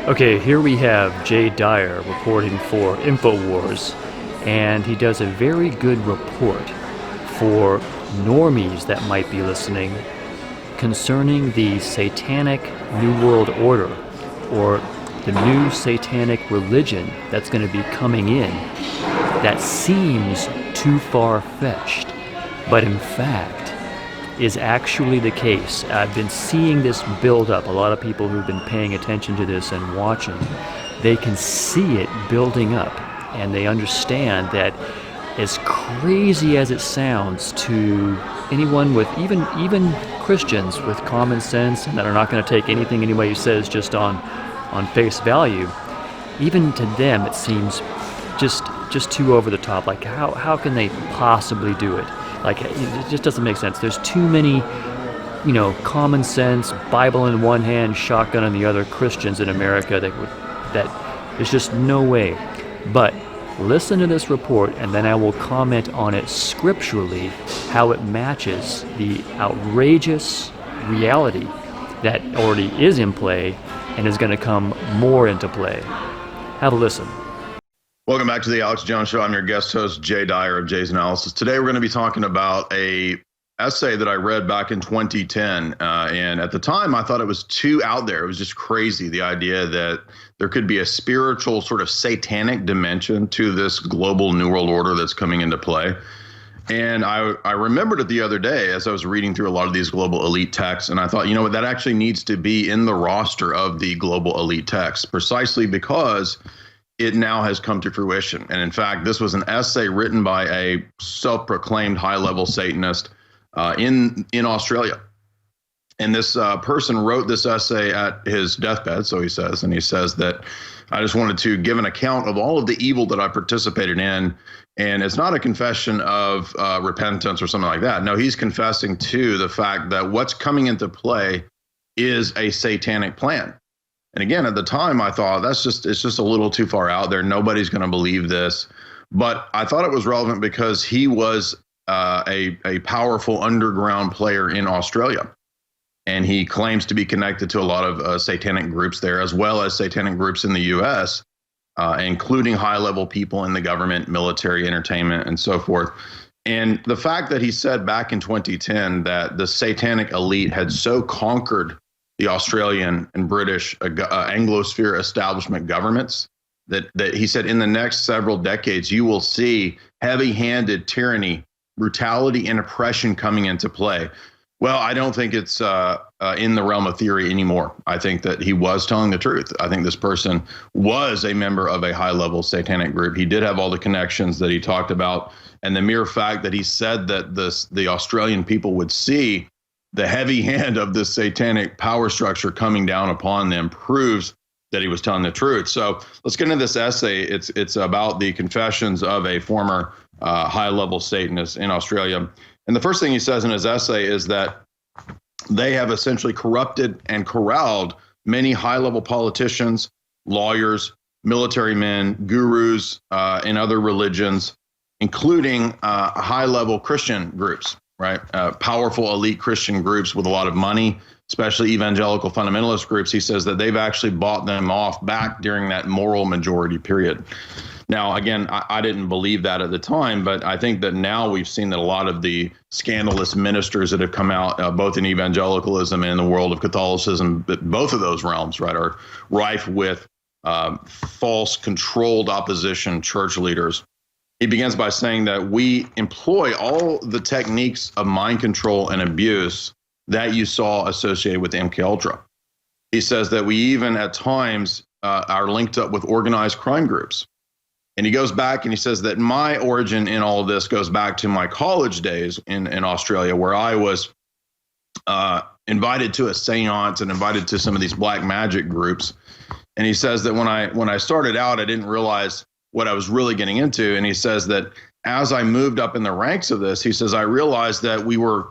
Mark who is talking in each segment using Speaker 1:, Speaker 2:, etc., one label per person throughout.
Speaker 1: Okay, here we have Dyer reporting for InfoWars, and he does a very good report for normies that might be listening concerning the Satanic New World Order, or the new satanic religion that's going to be coming in that seems too far-fetched, but in fact is actually the case. I've been seeing this build up. A lot of people who've been paying attention to this and watching, they can see it building up, and they understand that as crazy as it sounds to anyone with even Christians with common sense and that are not going to take anything anybody says just on face value, even to them it seems just too over the top. Like how can they possibly do it? Like, it just doesn't make sense. There's too many, common sense, Bible in one hand, shotgun in the other Christians in America that there's just no way. But listen to this report, and then I will comment on it scripturally, how it matches the outrageous reality that already is in play and is going to come more into play. Have a listen.
Speaker 2: Welcome back to the Alex Jones Show. I'm your guest host, Jay Dyer of Jay's Analysis. Today, we're going to be talking about a essay that I read back in 2010. And at the time, I thought it was too out there. It was just crazy, the idea that there could be a spiritual sort of satanic dimension to this global New World Order that's coming into play. And I remembered it the other day as I was reading through a lot of these global elite texts. And I thought, you know what, that actually needs to be in the roster of the global elite texts, precisely because it now has come to fruition. And in fact, this was an essay written by a self-proclaimed high-level Satanist in Australia. And this person wrote this essay at his deathbed, so he says, that I just wanted to give an account of all of the evil that I participated in. And it's not a confession of repentance or something like that. No, he's confessing to the fact that what's coming into play is a satanic plan. And again, at the time, I thought it's just a little too far out there. Nobody's going to believe this. But I thought it was relevant because he was a powerful underground player in Australia. And he claims to be connected to a lot of satanic groups there, as well as satanic groups in the U.S., including high-level people in the government, military, entertainment, and so forth. And the fact that he said back in 2010 that the satanic elite had so conquered the Australian and British Anglosphere establishment governments, that he said in the next several decades, you will see heavy-handed tyranny, brutality, and oppression coming into play. Well, I don't think it's in the realm of theory anymore. I think that he was telling the truth. I think this person was a member of a high-level satanic group. He did have all the connections that he talked about, and the mere fact that he said that the Australian people would see the heavy hand of this satanic power structure coming down upon them proves that he was telling the truth. So let's get into this essay. It's about the confessions of a former high-level Satanist in Australia. And the first thing he says in his essay is that they have essentially corrupted and corralled many high-level politicians, lawyers, military men, gurus, in other religions, including high-level Christian groups. Right, powerful elite Christian groups with a lot of money, especially evangelical fundamentalist groups. He says that they've actually bought them off back during that moral majority period. Now, again, I didn't believe that at the time, but I think that now we've seen that a lot of the scandalous ministers that have come out, both in evangelicalism and in the world of Catholicism, both of those realms, right, are rife with false, controlled opposition church leaders. He begins by saying that we employ all the techniques of mind control and abuse that you saw associated with MKUltra. He says that we even at times are linked up with organized crime groups. And he goes back and he says that my origin in all of this goes back to my college days in Australia, where I was invited to a seance and invited to some of these black magic groups. And he says that when I started out, I didn't realize what I was really getting into. And he says that as I moved up in the ranks of this, he says, I realized that we were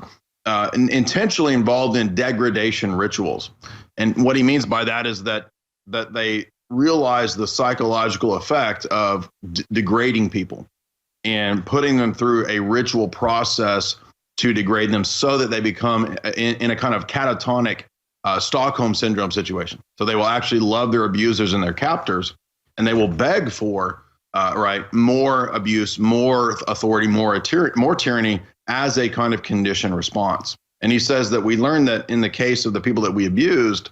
Speaker 2: intentionally involved in degradation rituals. And what he means by that is that they realize the psychological effect of degrading people and putting them through a ritual process to degrade them so that they become in a kind of catatonic Stockholm syndrome situation. So they will actually love their abusers and their captors, and they will beg for more abuse, more authority, more tyranny as a kind of conditioned response. And he says that we learned that in the case of the people that we abused,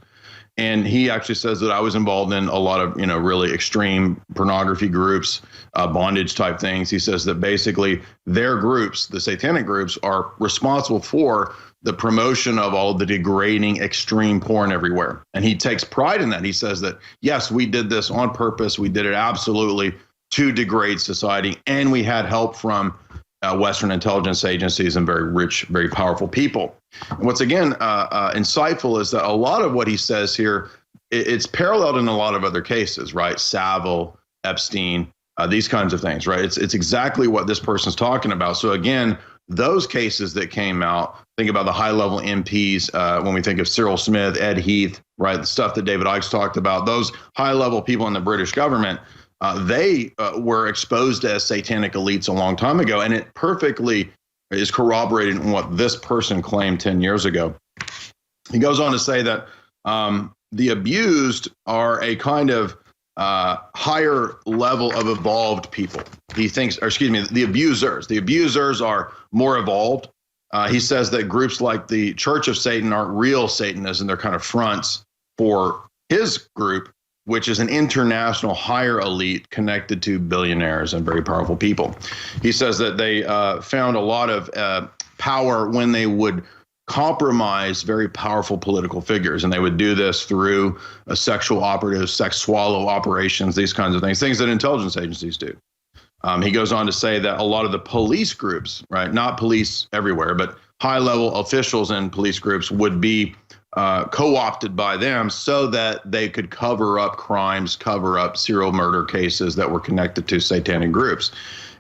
Speaker 2: and he actually says that I was involved in a lot of, really extreme pornography groups, bondage type things. He says that basically their groups, the satanic groups, are responsible for the promotion of all the degrading extreme porn everywhere. And he takes pride in that. He says that, yes, we did this on purpose. We did it absolutely to degrade society. And we had help from Western intelligence agencies and very rich, very powerful people. And what's again insightful is that a lot of what he says here, it's paralleled in a lot of other cases, right? Savile, Epstein, these kinds of things, right? It's exactly what this person's talking about. So again, those cases that came out, think about the high-level MPs, when we think of Cyril Smith, Ed Heath, right? The stuff that David Icke talked about, those high-level people in the British government, they were exposed as satanic elites a long time ago, and it perfectly is corroborated in what this person claimed 10 years ago. He goes on to say that the abused are a kind of higher level of evolved people. He thinks, or excuse me, the abusers are more evolved. He says that groups like the Church of Satan aren't real Satanists, and they're kind of fronts for his group, which is an international higher elite connected to billionaires and very powerful people. He says that they found a lot of power when they would compromise very powerful political figures, and they would do this through sexual operatives, sex swallow operations, these kinds of things that intelligence agencies do. He goes on to say that a lot of the police groups, right, not police everywhere, but high-level officials in police groups would be co-opted by them so that they could cover up crimes, cover up serial murder cases that were connected to satanic groups.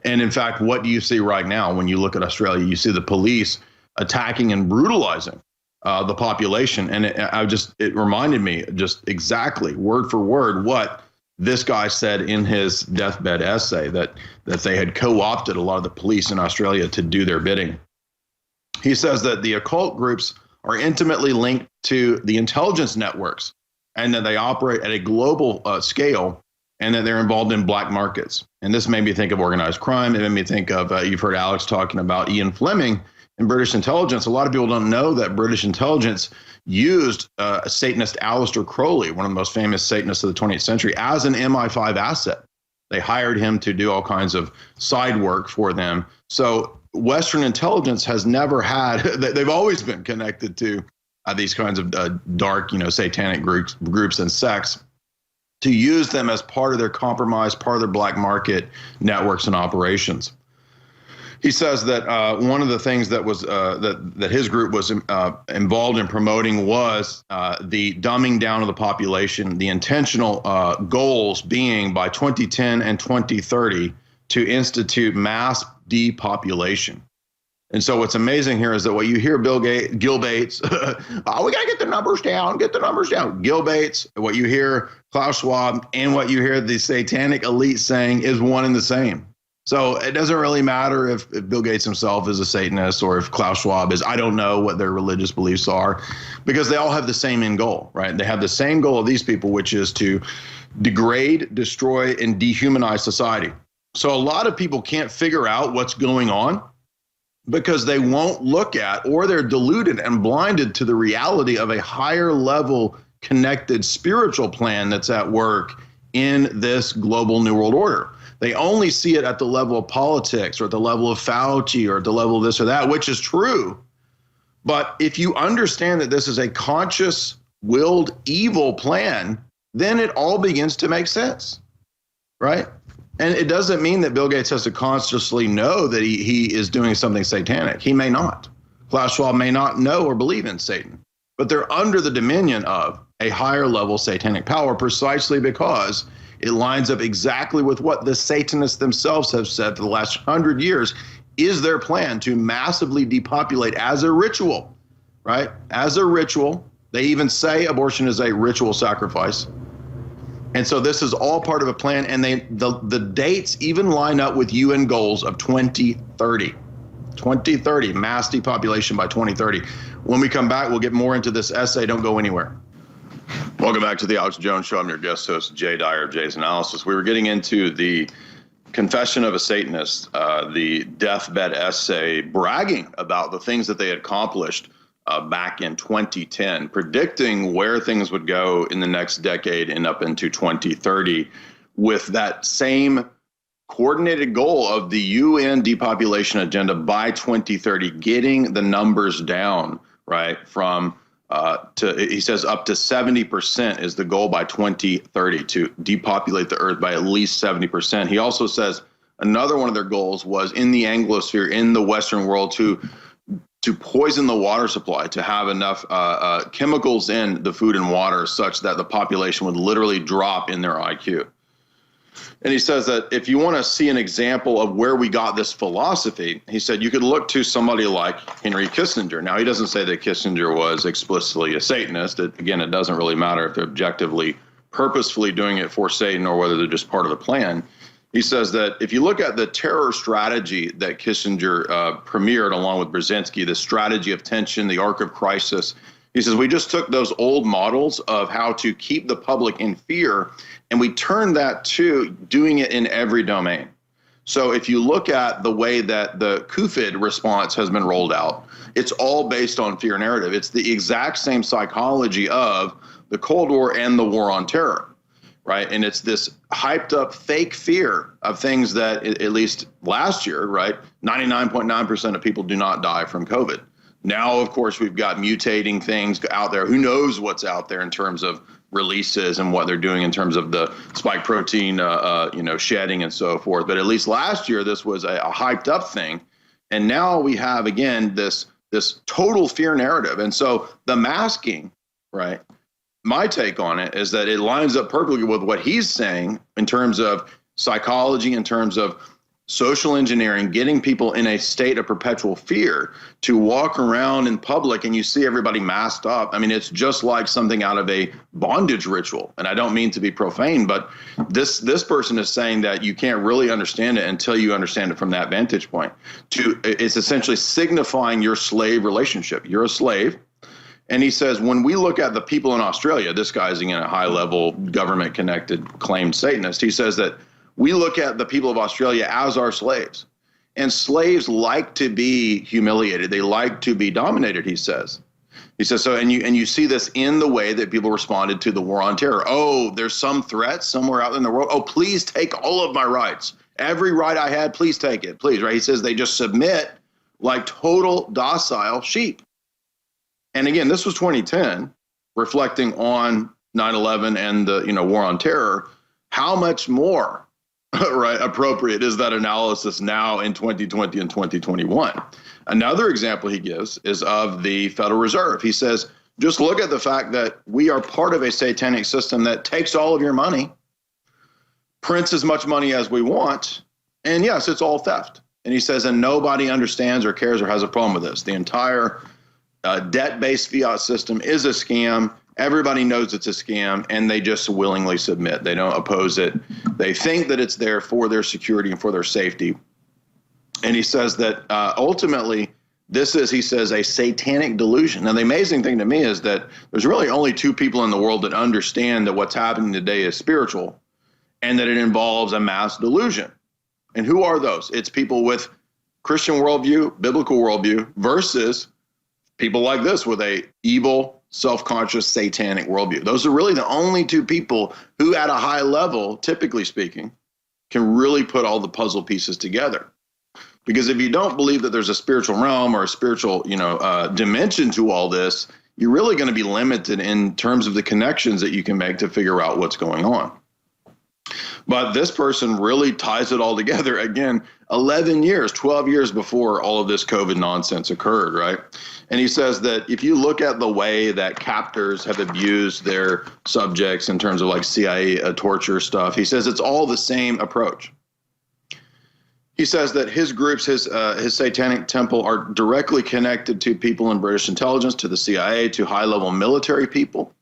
Speaker 2: And in fact, what do you see right now when you look at Australia? You see the police attacking and brutalizing the population. And it reminded me just exactly word for word what this guy said in his deathbed essay, that they had co-opted a lot of the police in Australia to do their bidding. He says that the occult groups are intimately linked to the intelligence networks, and that they operate at a global scale, and that they're involved in black markets. And this made me think of organized crime. It made me think of, you've heard Alex talking about Ian Fleming in British intelligence. A lot of people don't know that British intelligence used Satanist Aleister Crowley, one of the most famous Satanists of the 20th century, as an MI5 asset. They hired him to do all kinds of side work for them. So Western intelligence has never had, they've always been connected to these kinds of dark, satanic groups and sects, to use them as part of their compromise, part of their black market networks and operations. He says that one of the things that was that his group was involved in promoting was the dumbing down of the population, the intentional goals being by 2010 and 2030 to institute mass depopulation. And so what's amazing here is that what you hear Gil Bates, oh, we got to get the numbers down. Gil Bates, what you hear Klaus Schwab, and what you hear the satanic elite saying is one and the same. So it doesn't really matter if Bill Gates himself is a Satanist or if Klaus Schwab is. I don't know what their religious beliefs are, because they all have the same end goal, right? They have the same goal of these people, which is to degrade, destroy, and dehumanize society. So a lot of people can't figure out what's going on because they won't look at, or they're deluded and blinded to the reality of a higher level connected spiritual plan that's at work in this global New World Order. They only see it at the level of politics or at the level of Fauci or at the level of this or that, which is true. But if you understand that this is a conscious, willed, evil plan, then it all begins to make sense, right? And it doesn't mean that Bill Gates has to consciously know that he is doing something satanic. He may not. Klaus Schwab may not know or believe in Satan, but they're under the dominion of a higher level satanic power precisely because it lines up exactly with what the Satanists themselves have said for the last 100 years is their plan to massively depopulate as a ritual, right? As a ritual. They even say abortion is a ritual sacrifice. And so this is all part of a plan, and the dates even line up with UN goals of 2030. 2030, mass depopulation by 2030. When we come back, we'll get more into this essay. Don't go anywhere. Welcome back to the Alex Jones Show. I'm your guest host, Jay Dyer of Jay's Analysis. We were getting into the Confession of a Satanist, the deathbed essay, bragging about the things that they had accomplished back in 2010, predicting where things would go in the next decade and up into 2030, with that same coordinated goal of the UN depopulation agenda by 2030, getting the numbers down, right, from he says up to 70% is the goal by 2030 to depopulate the earth by at least 70%. He also says another one of their goals was in the Anglosphere, in the Western world, to poison the water supply, to have enough chemicals in the food and water such that the population would literally drop in their IQ. And he says that if you want to see an example of where we got this philosophy, he said you could look to somebody like Henry Kissinger. Now, he doesn't say that Kissinger was explicitly a Satanist. Again, it doesn't really matter if they're objectively, purposefully doing it for Satan or whether they're just part of the plan. He says that if you look at the terror strategy that Kissinger premiered along with Brzezinski, the strategy of tension, the arc of crisis, he says we just took those old models of how to keep the public in fear and we turned that to doing it in every domain. So if you look at the way that the CUFID response has been rolled out, it's all based on fear narrative. It's the exact same psychology of the Cold War and the War on Terror, right? And it's this hyped up fake fear of things that, at least last year, right, 99.9% of people do not die from COVID. Now, of course, we've got mutating things out there. Who knows what's out there in terms of releases and what they're doing in terms of the spike protein, shedding and so forth. But at least last year, this was a hyped up thing. And now we have, again, this total fear narrative. And so the masking, right, my take on it is that it lines up perfectly with what he's saying in terms of psychology, in terms of social engineering, getting people in a state of perpetual fear to walk around in public and you see everybody masked up. I mean, it's just like something out of a bondage ritual. And I don't mean to be profane, but this person is saying that you can't really understand it until you understand it from that vantage point. It's essentially signifying your slave relationship. You're a slave. And he says, when we look at the people in Australia, this guy's again a high-level government-connected claimed Satanist. He says that we look at the people of Australia as our slaves. And slaves like to be humiliated. They like to be dominated, he says. He says, so, and you see this in the way that people responded to the War on Terror. Oh, there's some threat somewhere out in the world. Oh, please take all of my rights. Every right I had, please take it, please, right? He says they just submit like total docile sheep. And again, this was 2010, reflecting on 9/11 and the War on Terror. How much more right appropriate is that analysis now in 2020 and 2021? Another example he gives is of the Federal Reserve. He says, just look at the fact that we are part of a satanic system that takes all of your money, prints as much money as we want, and yes, it's all theft. And he says, and nobody understands or cares or has a problem with this. The entire debt-based fiat system is a scam. Everybody knows it's a scam, and they just willingly submit. They don't oppose it. They think that it's there for their security and for their safety. And he says that ultimately, this is, he says, a satanic delusion. Now, the amazing thing to me is that there's really only two people in the world that understand that what's happening today is spiritual and that it involves a mass delusion. And who are those? It's people with Christian worldview, biblical worldview, versus people like this with a evil, self-conscious, satanic worldview. Those are really the only two people who, at a high level, typically speaking, can really put all the puzzle pieces together. Because if you don't believe that there's a spiritual realm or a spiritual, dimension to all this, you're really going to be limited in terms of the connections that you can make to figure out what's going on. But this person really ties it all together. Again, 11 years, 12 years before all of this COVID nonsense occurred, right? And he says that if you look at the way that captors have abused their subjects in terms of like CIA torture stuff, he says it's all the same approach. He says that his groups, his satanic temple, are directly connected to people in British intelligence, to the CIA, to high-level military people.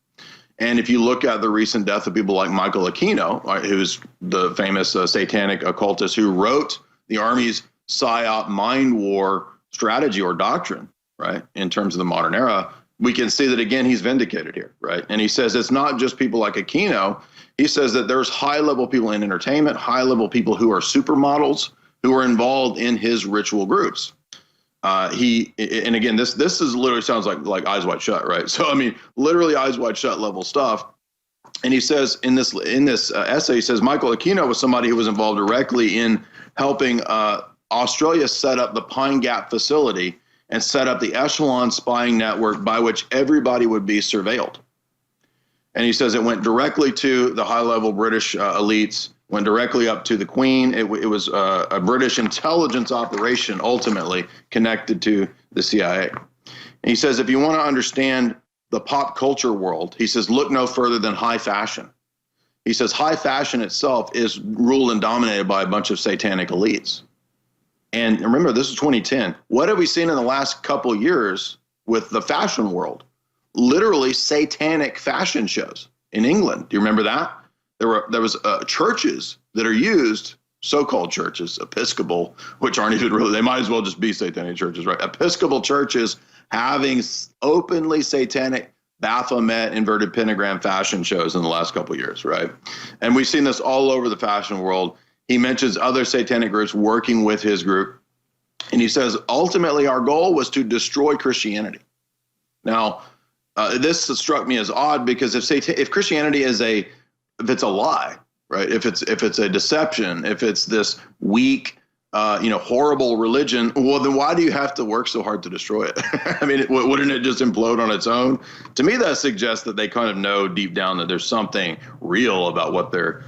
Speaker 2: And if you look at the recent death of people like Michael Aquino, right, who's the famous satanic occultist who wrote the Army's PSYOP mind war strategy or doctrine, right, in terms of the modern era, we can see that, again, he's vindicated here, right? And he says it's not just people like Aquino. He says that there's high-level people in entertainment, high-level people who are supermodels who are involved in his ritual groups. And again, this is literally sounds like Eyes Wide Shut, right? So, I mean, literally Eyes Wide Shut level stuff. And he says in this essay, he says Michael Aquino was somebody who was involved directly in helping Australia set up the Pine Gap facility and set up the echelon spying network by which everybody would be surveilled. And he says it went directly to the high-level British elites, went directly up to the Queen. It was a British intelligence operation ultimately connected to the CIA. And he says if you want to understand the pop culture world, he says look no further than high fashion. He says high fashion itself is ruled and dominated by a bunch of satanic elites. And remember, this is 2010. What have we seen in the last couple of years with the fashion world? Literally satanic fashion shows in England. Do you remember that? There was churches that are used, so-called churches, Episcopal, which aren't even really, they might as well just be satanic churches, right? Episcopal churches having openly satanic Baphomet inverted pentagram fashion shows in the last couple of years, right? And we've seen this all over the fashion world. He mentions other satanic groups working with his group. And he says, ultimately, our goal was to destroy Christianity. Now, this struck me as odd because if Christianity is if it's a lie, right? If it's a deception, if it's this weak, horrible religion, well, then why do you have to work so hard to destroy it? I mean, wouldn't it just implode on its own? To me, that suggests that they kind of know deep down that there's something real about what they're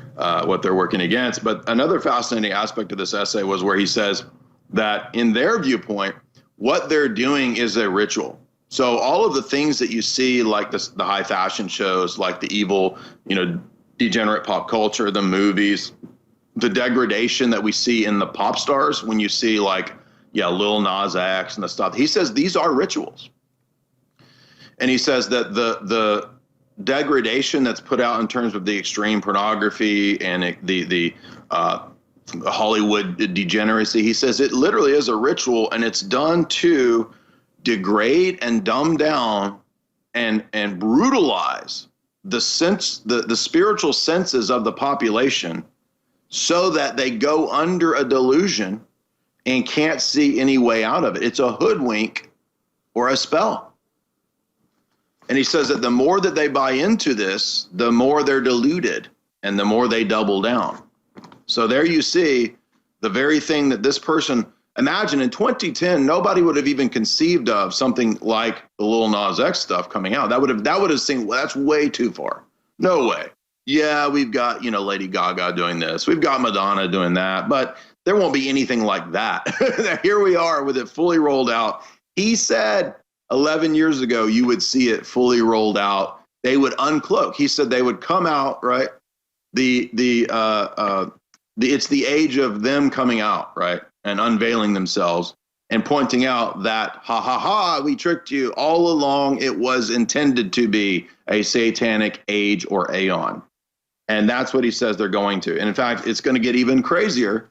Speaker 2: working against. But another fascinating aspect of this essay was where he says that in their viewpoint, what they're doing is a ritual. So all of the things that you see, like the high fashion shows, like the evil, degenerate pop culture, the movies, the degradation that we see in the pop stars when you see Lil Nas X and the stuff. He says these are rituals. And he says that the degradation that's put out in terms of the extreme pornography and the Hollywood degeneracy, he says it literally is a ritual, and it's done to degrade and dumb down and brutalize the spiritual senses of the population so that they go under a delusion and can't see any way out of it. It's a hoodwink or a spell. And he says that the more that they buy into this, the more they're deluded and the more they double down. So there you see the very thing that this person, imagine in 2010, nobody would have even conceived of something like the Lil Nas X stuff coming out. That would have seemed, well, that's way too far. No way. Yeah, we've got, Lady Gaga doing this. We've got Madonna doing that, but there won't be anything like that. Here we are with it fully rolled out. He said 11 years ago, you would see it fully rolled out. They would uncloak. He said they would come out, right? It's the age of them coming out, right? And unveiling themselves and pointing out that, we tricked you all along. It was intended to be a satanic age or aeon. And that's what he says they're going to. And in fact, it's going to get even crazier.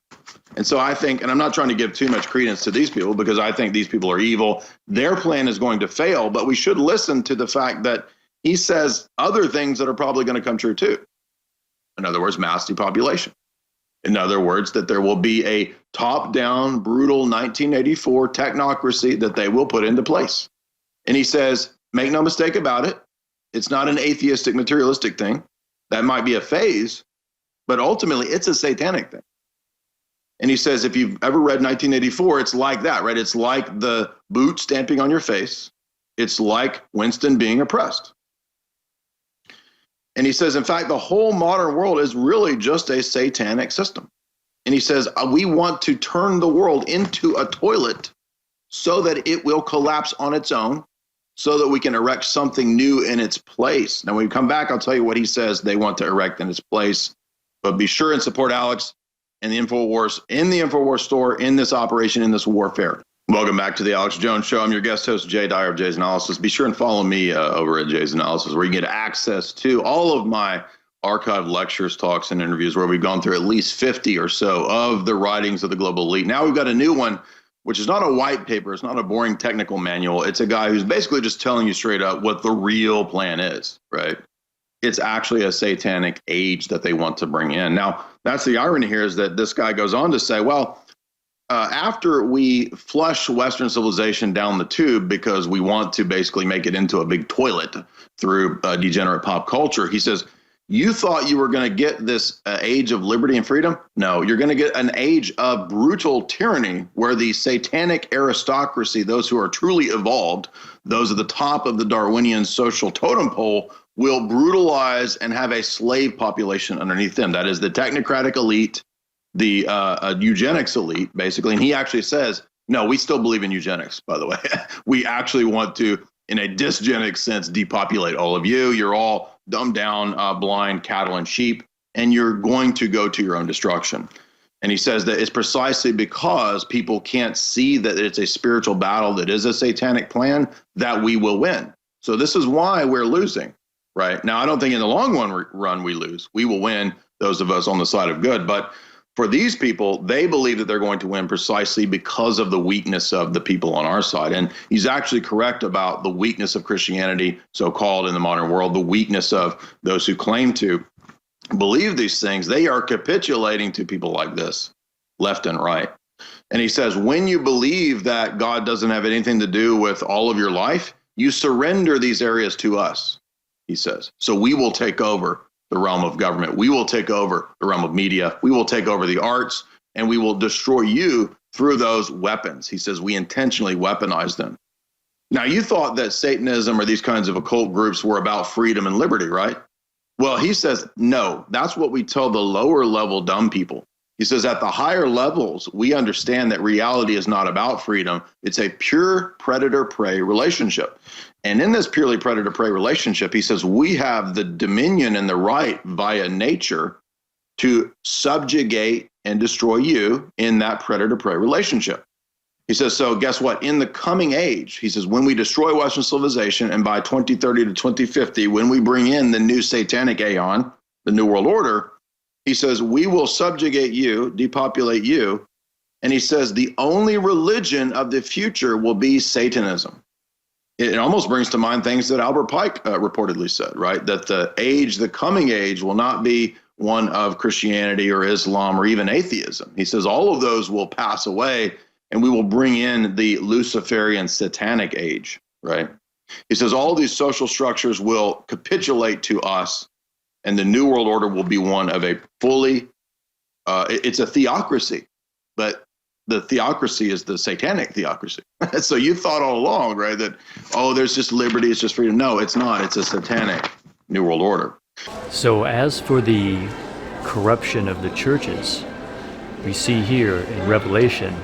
Speaker 2: And so I think, and I'm not trying to give too much credence to these people because I think these people are evil. Their plan is going to fail, but we should listen to the fact that he says other things that are probably going to come true too. In other words, mass depopulation. In other words, that there will be a top-down, brutal 1984 technocracy that they will put into place. And he says, make no mistake about it, it's not an atheistic, materialistic thing. That might be a phase, but ultimately it's a satanic thing. And he says, if you've ever read 1984, it's like that, right? It's like the boot stamping on your face. It's like Winston being oppressed. And he says, in fact, the whole modern world is really just a satanic system. And he says, we want to turn the world into a toilet so that it will collapse on its own, so that we can erect something new in its place. Now, when we come back, I'll tell you what he says they want to erect in its place. But be sure and support Alex and the InfoWars store, in this operation, in this warfare. Welcome back to the Alex Jones Show. I'm your guest host, Jay Dyer of Jay's Analysis. Be sure and follow me over at Jay's Analysis, where you get access to all of my archived lectures, talks, and interviews, where we've gone through at least 50 or so of the writings of the global elite. Now we've got a new one which is not a white paper. It's not a boring technical manual. It's a guy who's basically just telling you straight up what the real plan is, right? It's actually a satanic age that they want to bring in. Now, that's the irony here, is that this guy goes on to say, well, after we flush Western civilization down the tube because we want to basically make it into a big toilet through degenerate pop culture, he says, you thought you were going to get this age of liberty and freedom? No, you're going to get an age of brutal tyranny where the satanic aristocracy, those who are truly evolved, those at the top of the Darwinian social totem pole, will brutalize and have a slave population underneath them. That is the technocratic elite, the eugenics elite, basically. And he actually says, no, we still believe in eugenics, by the way. We actually want to, in a dysgenic sense, depopulate all of you. You're all dumbed down, blind cattle and sheep, and you're going to go to your own destruction. And he says that it's precisely because people can't see that it's a spiritual battle that is a satanic plan that we will win. So this is why we're losing, right? Now, I don't think in the long run we lose. We will win, those of us on the side of good. But for these people, they believe that they're going to win precisely because of the weakness of the people on our side. And he's actually correct about the weakness of Christianity, so-called in the modern world, the weakness of those who claim to believe these things. They are capitulating to people like this, left and right. And he says, when you believe that God doesn't have anything to do with all of your life, you surrender these areas to us, he says. So we will take over the realm of government. We will take over the realm of media. We will take over the arts, and we will destroy you through those weapons. He says we intentionally weaponize them. Now, you thought that Satanism or these kinds of occult groups were about freedom and liberty, right? Well, he says, no, that's what we tell the lower level dumb people. He says at the higher levels, we understand that reality is not about freedom. It's a pure predator-prey relationship. And in this purely predator-prey relationship, he says we have the dominion and the right via nature to subjugate and destroy you in that predator-prey relationship. He says, so guess what? In the coming age, he says, when we destroy Western civilization, and by 2030 to 2050, when we bring in the new satanic aeon, the New World Order, he says, we will subjugate you, depopulate you. And he says, the only religion of the future will be Satanism. It almost brings to mind things that Albert Pike reportedly said, right? That the coming age will not be one of Christianity or Islam or even atheism. He says all of those will pass away, and we will bring in the Luciferian satanic age, right? He says all these social structures will capitulate to us, and the New World Order will be one of a fully, it's a theocracy, but the theocracy is the satanic theocracy. So you thought all along, right, that, oh, there's just liberty, it's just freedom. No, it's not. It's a satanic New World Order.
Speaker 1: So as for the corruption of the churches, we see here in Revelation,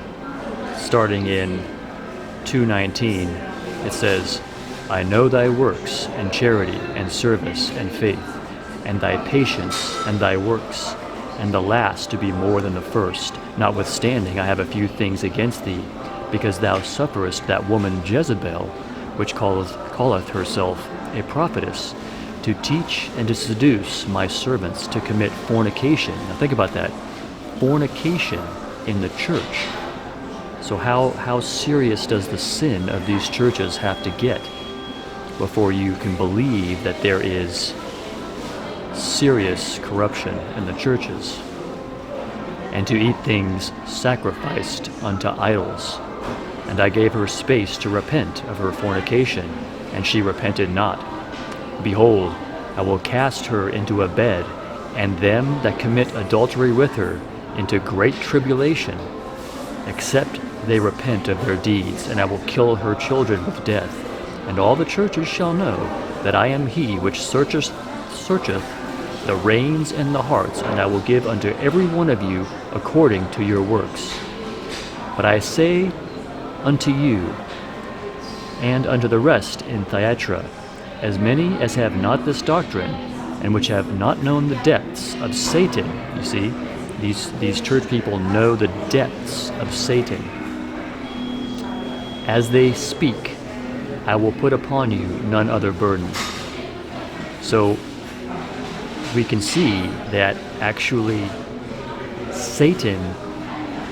Speaker 1: starting in 2:19, it says, I know thy works, and charity, and service, and faith, and thy patience, and thy works, and the last to be more than the first. Notwithstanding, I have a few things against thee, because thou sufferest that woman Jezebel, which calleth herself a prophetess, to teach and to seduce my servants to commit fornication. Now think about that. Fornication in the church. So how serious does the sin of these churches have to get before you can believe that there is serious corruption in the churches? And to eat things sacrificed unto idols. And I gave her space to repent of her fornication, and she repented not. Behold, I will cast her into a bed, and them that commit adultery with her into great tribulation, except they repent of their deeds, and I will kill her children with death. And all the churches shall know that I am he which searcheth the reins and the hearts, and I will give unto every one of you according to your works. But I say unto you, and unto the rest in Thyatira, as many as have not this doctrine, and which have not known the depths of Satan. You see, these church people know the depths of Satan. As they speak, I will put upon you none other burden. So we can see that actually Satan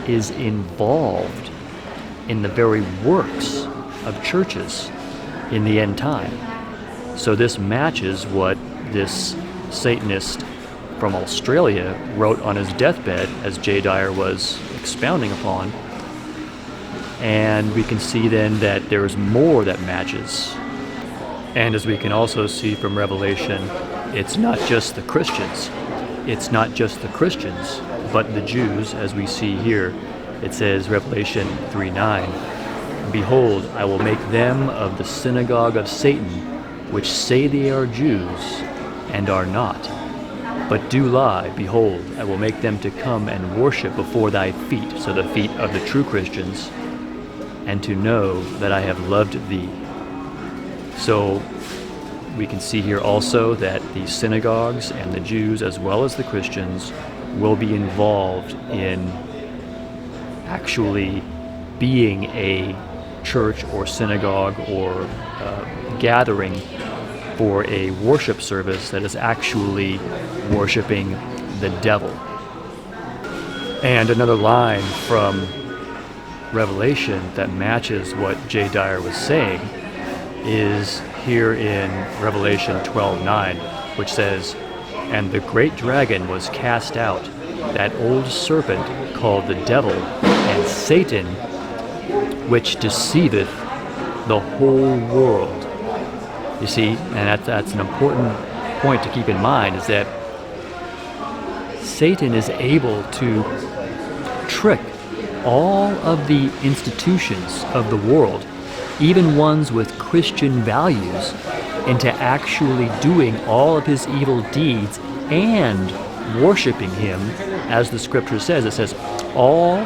Speaker 1: is involved in the very works of churches in the end time. So this matches what this Satanist from Australia wrote on his deathbed, as J. Dyer was expounding upon. And we can see then that there's more that matches. And as we can also see from Revelation, it's not just the Christians. It's not just the Christians, but the Jews, as we see here. It says, Revelation 3:9, "Behold, I will make them of the synagogue of Satan, which say they are Jews, and are not, but do lie. Behold, I will make them to come and worship before thy feet," so the feet of the true Christians, "and to know that I have loved thee." So we can see here also that the synagogues and the Jews, as well as the Christians, will be involved in actually being a church or synagogue or gathering for a worship service that is actually worshiping the devil. And another line from Revelation that matches what J. Dyer was saying is here in Revelation 12:9, which says, "And the great dragon was cast out, that old serpent called the devil and Satan, which deceiveth the whole world." You see, and that's an important point to keep in mind, is that Satan is able to trick all of the institutions of the world, even ones with Christian values, into actually doing all of his evil deeds and worshiping him, as the scripture says. It says, all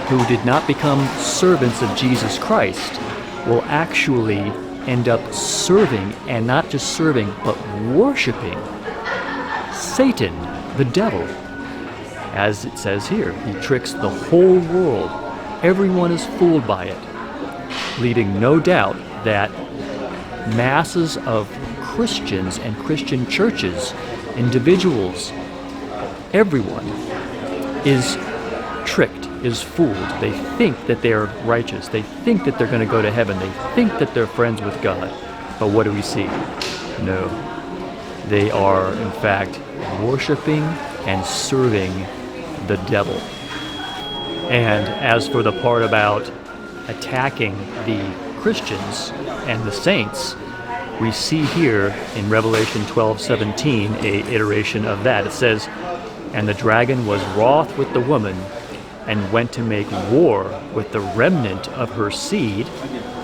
Speaker 1: who did not become servants of Jesus Christ will actually end up serving, and not just serving, but worshiping Satan, the devil. As it says here, he tricks the whole world. Everyone is fooled by it, leaving no doubt that masses of Christians and Christian churches, individuals, everyone is tricked, is fooled. They think that they are righteous. They think that they're going to go to heaven. They think that they're friends with God. But what do we see? No. They are, in fact, worshiping and serving the devil. And as for the part about attacking the Christians and the saints, we see here in Revelation 12:17 a iteration of that. It says, "And the dragon was wroth with the woman, and went to make war with the remnant of her seed,"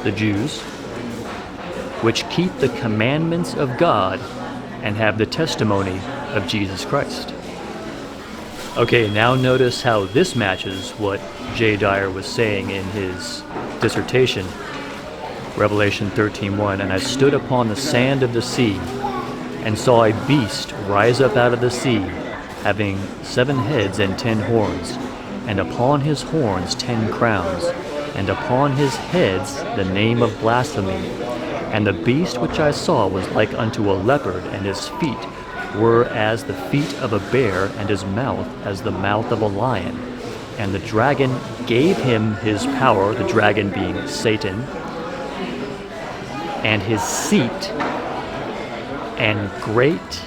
Speaker 1: the Jews, "which keep the commandments of God and have the testimony of Jesus Christ." Okay, now notice how this matches what J. Dyer was saying in his dissertation. Revelation 13:1, "And I stood upon the sand of the sea, and saw a beast rise up out of the sea, having 7 heads and 10 horns, and upon his horns 10 crowns, and upon his heads the name of blasphemy. And the beast which I saw was like unto a leopard, and his feet were as the feet of a bear, and his mouth as the mouth of a lion. And the dragon gave him his power," the dragon being Satan, "and his seat, and great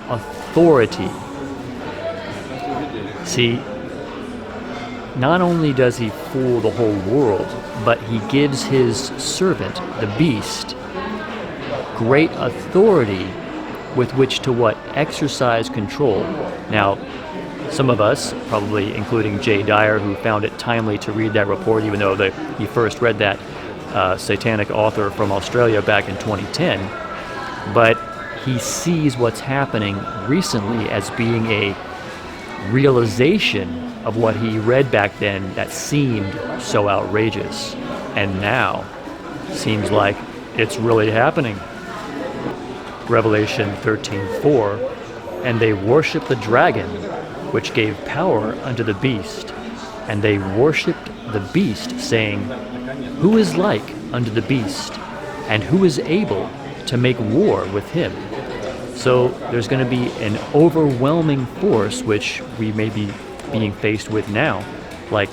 Speaker 1: authority." See, not only does he fool the whole world, but he gives his servant, the beast, great authority with which to what? Exercise control. Now, some of us, probably including J. Dyer, who found it timely to read that report, even though he first read that satanic author from Australia back in 2010, but he sees what's happening recently as being a realization of what he read back then that seemed so outrageous, and now seems like it's really happening. Revelation 13:4, "And they worshiped the dragon, which gave power unto the beast, and they worshiped the beast, saying, Who is like unto the beast, and who is able to make war with him?" So there's going to be an overwhelming force, which we may be being faced with now, like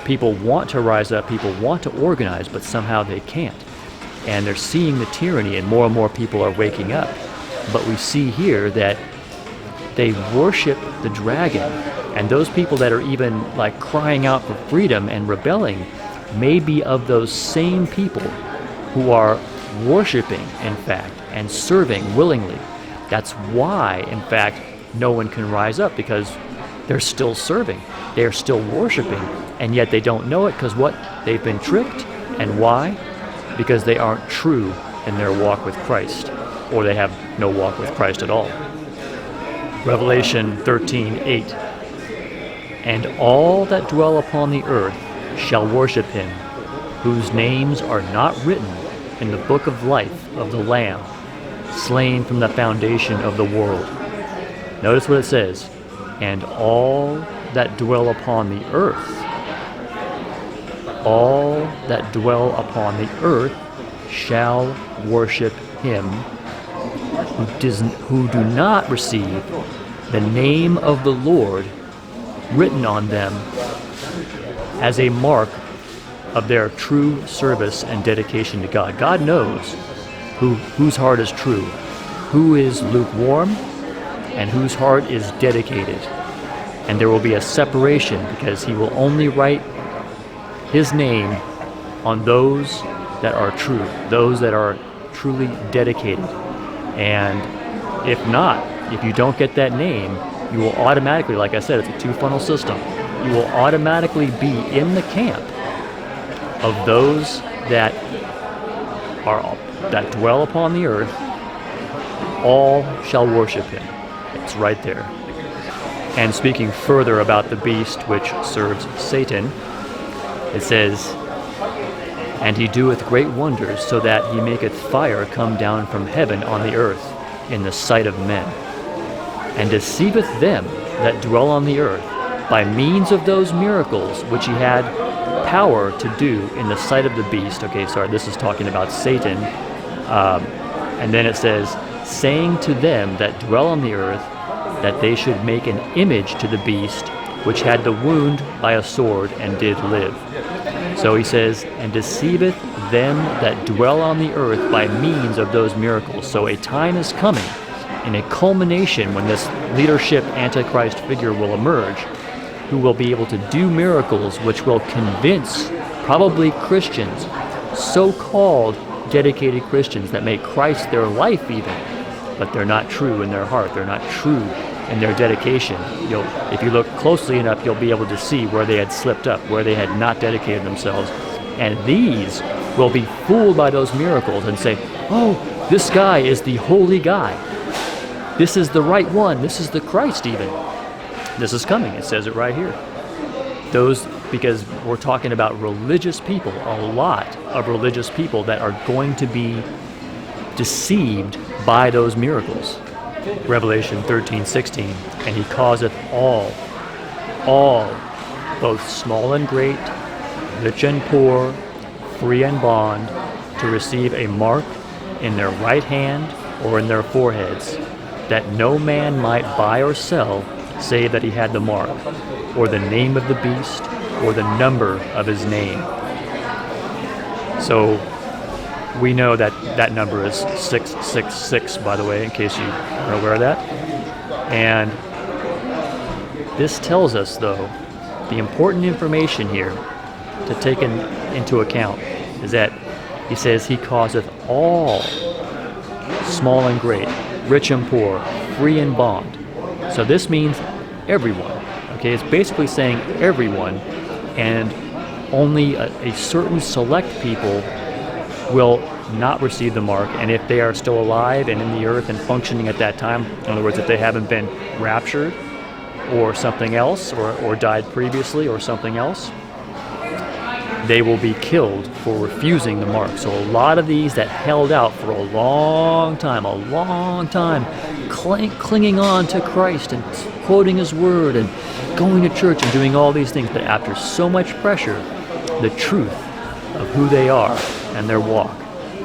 Speaker 1: people want to rise up, people want to organize, but somehow they can't. And they're seeing the tyranny, and more people are waking up. But we see here that they worship the dragon, and those people that are even like crying out for freedom and rebelling may be of those same people who are worshiping, in fact, and serving willingly. That's why, in fact, no one can rise up, because they're still serving, they're still worshiping, and yet they don't know it, because what? They've been tricked. And why? Because they aren't true in their walk with Christ, or they have no walk with Christ at all. Revelation 13:8. And all that dwell upon the earth shall worship him, whose names are not written in the book of life of the Lamb, slain from the foundation of the world. Notice what it says. And all that dwell upon the earth, all that dwell upon the earth shall worship him, who do not receive the name of the Lord written on them as a mark of their true service and dedication to God. God knows whose heart is true, who is lukewarm, and whose heart is dedicated. And there will be a separation, because he will only write his name on those that are true, those that are truly dedicated. And if not, if you don't get that name, you will automatically, like I said, it's a two-funnel system. You will automatically be in the camp of those that dwell upon the earth. All shall worship him. It's right there. And speaking further about the beast which serves Satan, it says, and he doeth great wonders, so that he maketh fire come down from heaven on the earth in the sight of men, and deceiveth them that dwell on the earth by means of those miracles which he had power to do in the sight of the beast. Okay, sorry, this is talking about Satan. And then it says, saying to them that dwell on the earth, that they should make an image to the beast, which had the wound by a sword and did live. So he says, and deceiveth them that dwell on the earth by means of those miracles. So a time is coming, in a culmination, when this leadership Antichrist figure will emerge, who will be able to do miracles which will convince probably Christians, so-called dedicated Christians that make Christ their life even, but they're not true in their heart. They're not true in their dedication. If you look closely enough, you'll be able to see where they had slipped up, where they had not dedicated themselves. And these will be fooled by those miracles and say, oh, this guy is the holy guy. This is the right one. This is the Christ even. This is coming. It says it right here. Because we're talking about religious people, a lot of religious people that are going to be deceived by those miracles. Revelation 13:16, and he causeth all, both small and great, rich and poor, free and bond, to receive a mark in their right hand or in their foreheads, that no man might buy or sell, save that he had the mark, or the name of the beast, or the number of his name. So we know that that number is 666, by the way, in case you are aware of that. And this tells us, though, the important information here to take into account is that he says he causeth all, small and great, rich and poor, free and bond. So this means everyone. Okay, it's basically saying everyone, and only a certain select people will not receive the mark. And if they are still alive and in the earth and functioning at that time, in other words, if they haven't been raptured or something else, or died previously or something else, they will be killed for refusing the mark. So a lot of these that held out for a long time, clinging on to Christ and quoting his word and going to church and doing all these things, but after so much pressure, the truth of who they are and their walk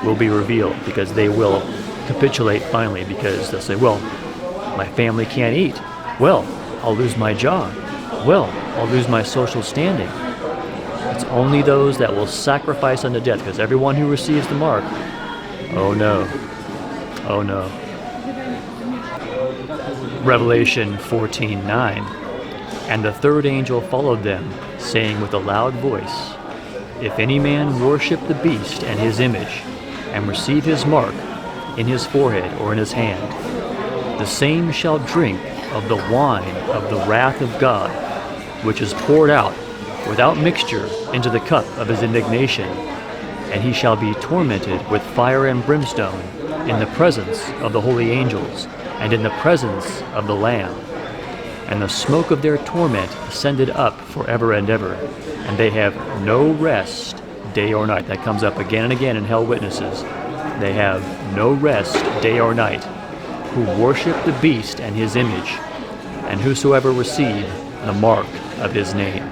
Speaker 1: will be revealed, because they will capitulate finally, because they'll say, well, my family can't eat. Well, I'll lose my job. Well, I'll lose my social standing. It's only those that will sacrifice unto death, because everyone who receives the mark, oh no, oh no. Revelation 14:9. And the third angel followed them, saying with a loud voice, If any man worship the beast and his image, and receive his mark in his forehead or in his hand, the same shall drink of the wine of the wrath of God, which is poured out without mixture into the cup of his indignation, and he shall be tormented with fire and brimstone in the presence of the holy angels and in the presence of the Lamb. And the smoke of their torment ascended up forever and ever, and they have no rest day or night. That comes up again and again in Hell Witnesses. They have no rest day or night, who worship the beast and his image, and whosoever receive the mark of his name.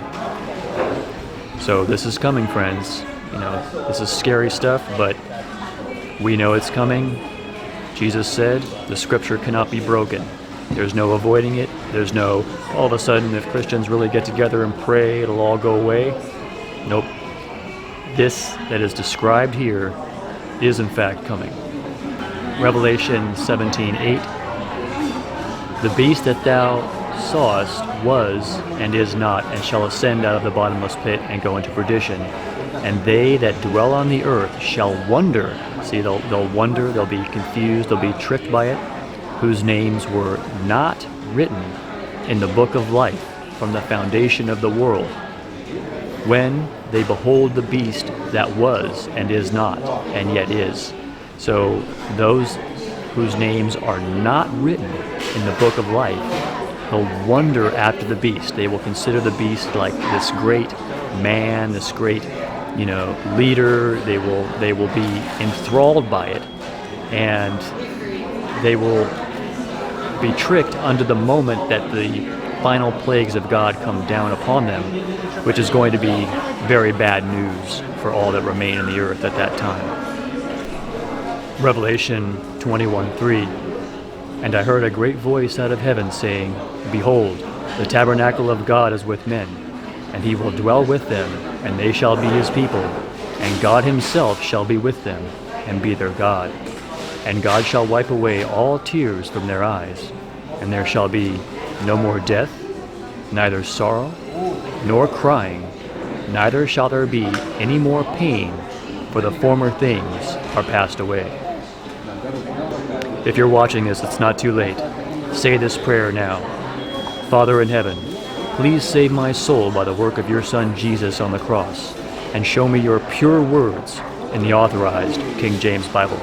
Speaker 1: So this is coming, friends. You know, this is scary stuff, but we know it's coming. Jesus said the scripture cannot be broken. There's no avoiding it. There's no, all of a sudden, if Christians really get together and pray, it'll all go away. Nope. This that is described here is in fact coming. Revelation 17:8. The beast that thou sawest was and is not, and shall ascend out of the bottomless pit and go into perdition. And they that dwell on the earth shall wonder. See, they'll wonder, they'll be confused, they'll be tricked by it, whose names were not written in the book of life from the foundation of the world, when they behold the beast that was and is not, and yet is. So those whose names are not written in the book of life, they'll wonder after the beast. They will consider the beast like this great man, this great, leader. They will be enthralled by it, and they will be tricked unto the moment that the final plagues of God come down upon them, which is going to be very bad news for all that remain in the earth at that time. Revelation 21:3. And I heard a great voice out of heaven saying, Behold, the tabernacle of God is with men, and he will dwell with them, and they shall be his people, and God himself shall be with them, and be their God. And God shall wipe away all tears from their eyes, and there shall be no more death, neither sorrow, nor crying, neither shall there be any more pain, for the former things are passed away. If you're watching this, it's not too late. Say this prayer now. Father in heaven, please save my soul by the work of your Son Jesus on the cross, and show me your pure words in the authorized King James Bible.